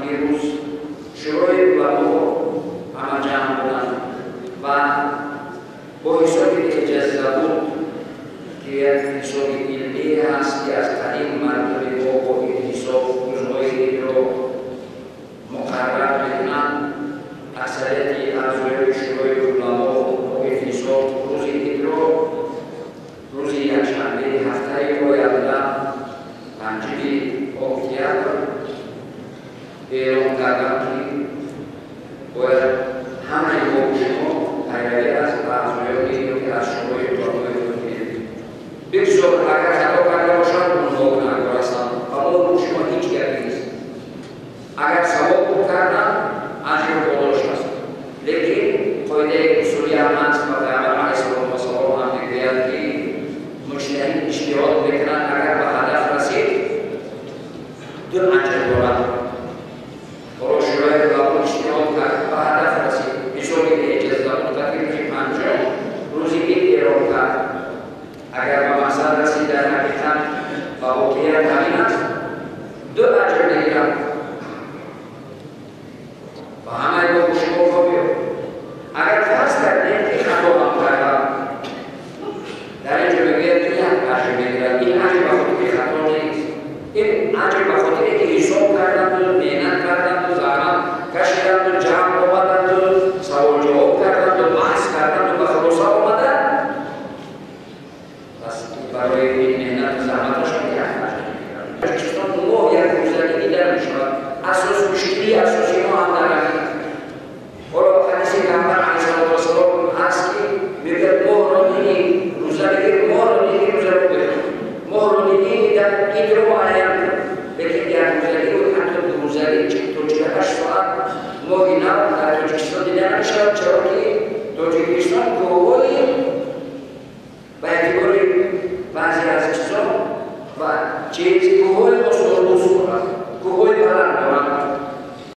دیروز شروع بابو همه جمع بودن و با حسابی که اجازه بود که یک حساب علمی هست که از قدیم مردم با این حساب روزهای رو مقرر میکنن اکثریتی از روی شروع علما با این حساب روزی این رو روزی یکشنبه هفته باید پنجشنبه اکتبر اعلام کردم که باید همه با شما پیروی از بعضی‌هایی که از شروع علما بسیار اگر خطا کرده باشند اونها گناهکار هستند اما با شما هیچ گپی نیست. اگر ثواب کردن اجر بالایش هست، لیکن قاعده اصولی احمد و پیامبر علیه السلام هم میگوید که مجتهد اجتهاد میکنند اگر به هدف رسید دو اجر دارد. برای شروع علما اجتهاد کرد به هدف رسید حسابی که اجازه داد تکلیف پنجم روزی عید اعلام کرد. اگر به مقصد رسید در حقیقت و واقعیت همین است دو اجر میگیرد و همه با شما بیاد. اگر فرض کردیم که خطا هم کردم در اینجا میگوید که یک اجر میگیرد. این اجر به خاطر خطا نیست، این اجر به خاطر که حساب کردند و محنت کردند و زحمت کشیدند و جمع آمدند و سوال جواب کردند و بحث کردند و به خلاصه آمدند. برای این مهنت و زحمتشون یک اجر میگیرد. چطور ما یک روزنی دیگر میشود اساس مشکلی اساسی ما هم در همین حالا حدیث پیامبر علیه السلام هست که میگه ماه را دیدی روزه بگیر، ماه را دیدی روزه رو بگیر، ماه را دیدی در عید رو معین کن. لیکن یک روزگی رو حتی دو روزگی تا 48 ساعت ماهی نو در تاجیکستان دیده نمیشود، چرا که تاجیکستان گواهی به اعتبار بعضی از چیزا و چیزی گواهی با سال